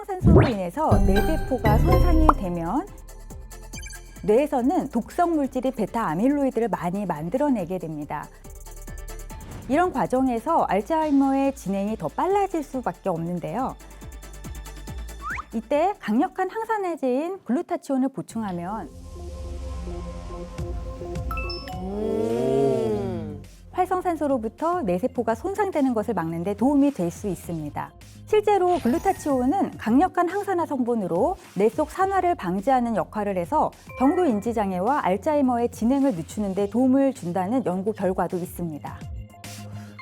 활성산소로 인해서 뇌세포가 손상이 되면 뇌에서는 독성 물질인 베타 아밀로이드를 많이 만들어내게 됩니다. 이런 과정에서 알츠하이머의 진행이 더 빨라질 수밖에 없는데요. 이때 강력한 항산화제인 글루타치온을 보충하면 활성산소로부터 뇌세포가 손상되는 것을 막는 데 도움이 될 수 있습니다. 실제로 글루타치온은 강력한 항산화 성분으로 뇌 속 산화를 방지하는 역할을 해서 경도 인지 장애와 알츠하이머의 진행을 늦추는 데 도움을 준다는 연구 결과도 있습니다.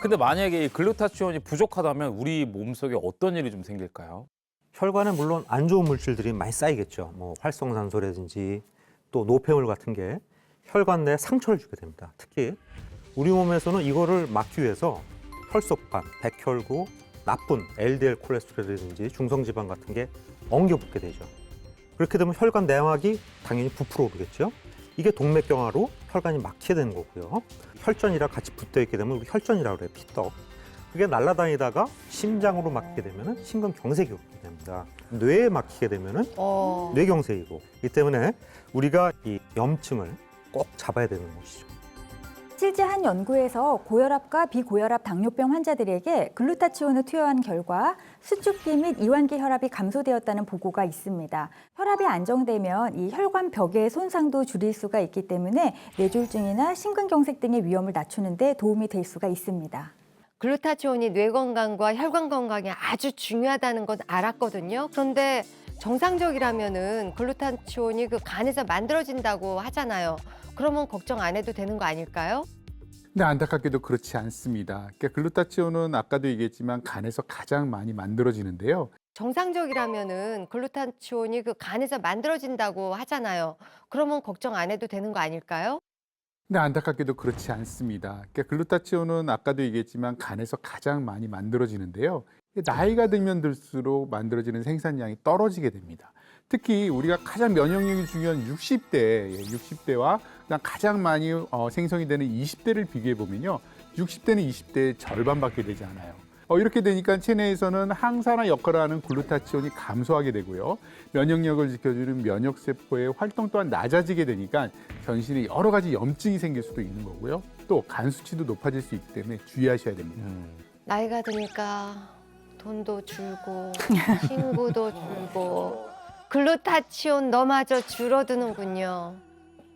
근데 만약에 이 글루타치온이 부족하다면 우리 몸속에 어떤 일이 좀 생길까요? 혈관에 물론 안 좋은 물질들이 많이 쌓이겠죠. 뭐 활성산소라든지 또 노폐물 같은 게 혈관 내에 상처를 주게 됩니다. 특히 우리 몸에서는 이거를 막기 위해서 혈소판, 백혈구, 나쁜 LDL 콜레스테롤이라든지 중성지방 같은 게 엉겨붙게 되죠. 그렇게 되면 혈관 내막이 당연히 부풀어 오르겠죠. 이게 동맥경화로 혈관이 막히게 되는 거고요. 혈전이랑 같이 붙어 있게 되면 우리 혈전이라고 그래요. 피떡. 그게 날아다니다가 심장으로 막히게 되면 심근경색이 오게 됩니다. 뇌에 막히게 되면 뇌경색이고, 이 때문에 우리가 이 염증을 꼭 잡아야 되는 것이죠. 실제 한 연구에서 고혈압과 비고혈압 당뇨병 환자들에게 글루타치온을 투여한 결과 수축기 및 이완기 혈압이 감소되었다는 보고가 있습니다. 혈압이 안정되면 이 혈관 벽의 손상도 줄일 수가 있기 때문에 뇌졸중이나 심근경색 등의 위험을 낮추는 데 도움이 될 수가 있습니다. 글루타치온이 뇌 건강과 혈관 건강에 아주 중요하다는 건 알았거든요. 그런데 정상적이라면은 글루타치온이 그 간에서 만들어진다고 하잖아요. 그러면 걱정 안 해도 되는 거 아닐까요? 근데 안타깝게도 그렇지 않습니다. 그러니까 글루타치온은 아까도 얘기했지만 간에서 가장 많이 만들어지는데요. 정상적이라면은 글루타치온이 그 간에서 만들어진다고 하잖아요. 그러면 걱정 안 해도 되는 거 아닐까요? 근데 안타깝게도 그렇지 않습니다. 그러니까 글루타치온은 아까도 얘기했지만 간에서 가장 많이 만들어지는데요. 나이가 들면 들수록 만들어지는 생산량이 떨어지게 됩니다. 특히 우리가 가장 면역력이 중요한 60대와 가장 많이 생성이 되는 20대를 비교해 보면요. 60대는 20대의 절반밖에 되지 않아요. 이렇게 되니까 체내에서는 항산화 역할을 하는 글루타치온이 감소하게 되고요. 면역력을 지켜주는 면역세포의 활동 또한 낮아지게 되니까 전신에 여러 가지 염증이 생길 수도 있는 거고요. 또 간 수치도 높아질 수 있기 때문에 주의하셔야 됩니다. 나이가 드니까 돈도 줄고 친구도 줄고 글루타치온 너마저 줄어드는군요.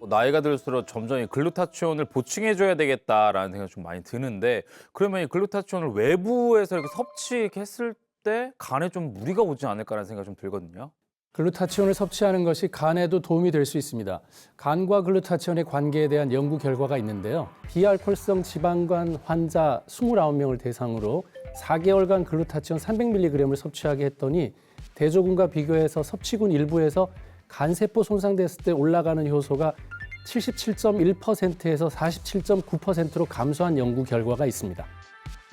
나이가 들수록 점점 이 글루타치온을 보충해줘야 되겠다라는 생각이 좀 많이 드는데, 그러면 이 글루타치온을 외부에서 이렇게 섭취했을 때 간에 좀 무리가 오지 않을까라는 생각이 좀 들거든요. 글루타치온을 섭취하는 것이 간에도 도움이 될 수 있습니다. 간과 글루타치온의 관계에 대한 연구 결과가 있는데요. 비알코올성 지방간 환자 29명을 대상으로 4개월간 글루타치온 300mg을 섭취하게 했더니 대조군과 비교해서 섭취군 일부에서 간세포 손상됐을 때 올라가는 효소가 77.1%에서 47.9%로 감소한 연구 결과가 있습니다.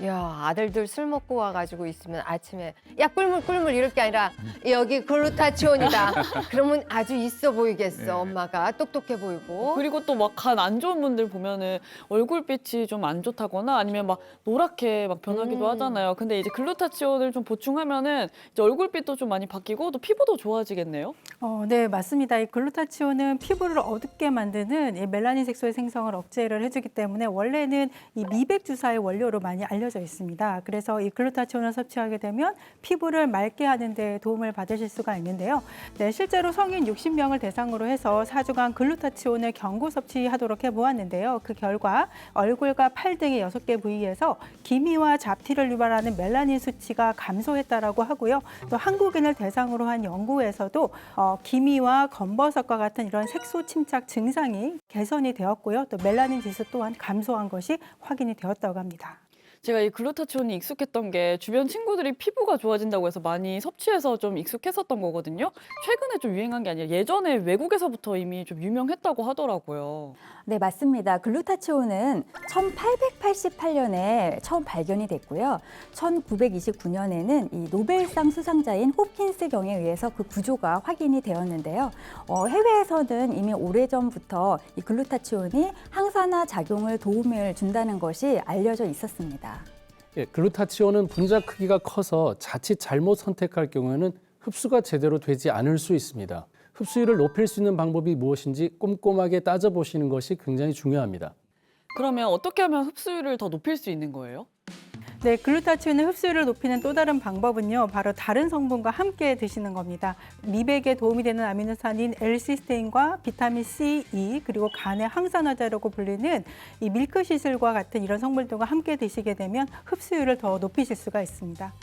야, 아들들 술 먹고 와가지고 있으면 아침에 야 꿀물 이럴 게 아니라 여기 글루타치온이다. 그러면 아주 있어 보이겠어. 엄마가 똑똑해 보이고. 그리고 또 막 간 안 좋은 분들 보면은 얼굴빛이 좀 안 좋다거나 아니면 막 노랗게 막 변하기도 하잖아요. 근데 이제 글루타치온을 좀 보충하면은 이제 얼굴빛도 좀 많이 바뀌고 또 피부도 좋아지겠네요. 네, 맞습니다. 이 글루타치온은 피부를 어둡게 만드는 이 멜라닌 색소의 생성을 억제를 해주기 때문에 원래는 이 미백 주사의 원료로 많이 알려져 있습니다. 그래서 이 글루타치온을 섭취하게 되면 피부를 맑게 하는 데 도움을 받으실 수가 있는데요. 네, 실제로 성인 60명을 대상으로 해서 4주간 글루타치온을 경구 섭취하도록 해보았는데요. 그 결과 얼굴과 팔 등의 6개 부위에서 기미와 잡티를 유발하는 멜라닌 수치가 감소했다라고 하고요. 또 한국인을 대상으로 한 연구에서도 기미와 검버섯과 같은 이런 색소 침착 증상이 개선이 되었고요. 또 멜라닌 지수 또한 감소한 것이 확인이 되었다고 합니다. 제가 이 글루타치온이 익숙했던 게 주변 친구들이 피부가 좋아진다고 해서 많이 섭취해서 좀 익숙했었던 거거든요. 최근에 좀 유행한 게 아니라 예전에 외국에서부터 이미 좀 유명했다고 하더라고요. 네, 맞습니다. 글루타치온은 1888년에 처음 발견이 됐고요. 1929년에는 이 노벨상 수상자인 홉킨스 경에 의해서 그 구조가 확인이 되었는데요. 해외에서는 이미 오래전부터 이 글루타치온이 항산화 작용을 도움을 준다는 것이 알려져 있었습니다. 글루타치온은 분자 크기가 커서 자칫 잘못 선택할 경우에는 흡수가 제대로 되지 않을 수 있습니다. 흡수율을 높일 수 있는 방법이 무엇인지 꼼꼼하게 따져보시는 것이 굉장히 중요합니다. 그러면 어떻게 하면 흡수율을 더 높일 수 있는 거예요? 네, 글루타치온의 흡수율을 높이는 또 다른 방법은요, 바로 다른 성분과 함께 드시는 겁니다. 미백에 도움이 되는 아미노산인 L시스테인과 비타민 C, E, 그리고 간의 항산화제라고 불리는 이 밀크시슬과 같은 이런 성분들과 함께 드시게 되면 흡수율을 더 높이실 수가 있습니다.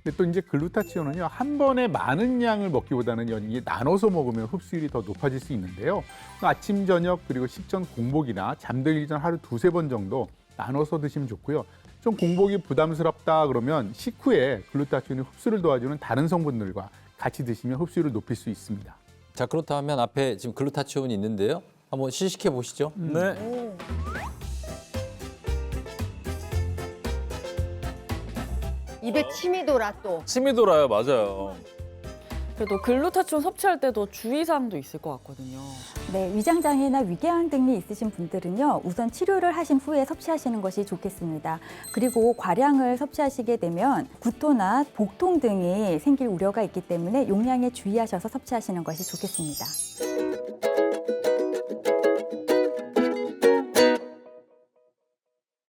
근데 또 이제 글루타치온은요, 한 번에 많은 양을 먹기보다는 이게 나눠서 먹으면 흡수율이 더 높아질 수 있는데요. 아침, 저녁, 그리고 식전 공복이나 잠들기 전 하루 2-3번 정도 나눠서 드시면 좋고요. 좀 공복이 부담스럽다 그러면 식후에 글루타치온이 흡수를 도와주는 다른 성분들과 같이 드시면 흡수율을 높일 수 있습니다. 자, 그렇다면 앞에 지금 글루타치온이 있는데요. 한번 시식해 보시죠. 네. 입에 침이 돌아 또. 침이 돌아요, 맞아요. 그래도 글루타치온 섭취할 때도 주의사항도 있을 것 같거든요. 네, 위장장애나 위궤양 등이 있으신 분들은요, 우선 치료를 하신 후에 섭취하시는 것이 좋겠습니다. 그리고 과량을 섭취하시게 되면 구토나 복통 등이 생길 우려가 있기 때문에 용량에 주의하셔서 섭취하시는 것이 좋겠습니다.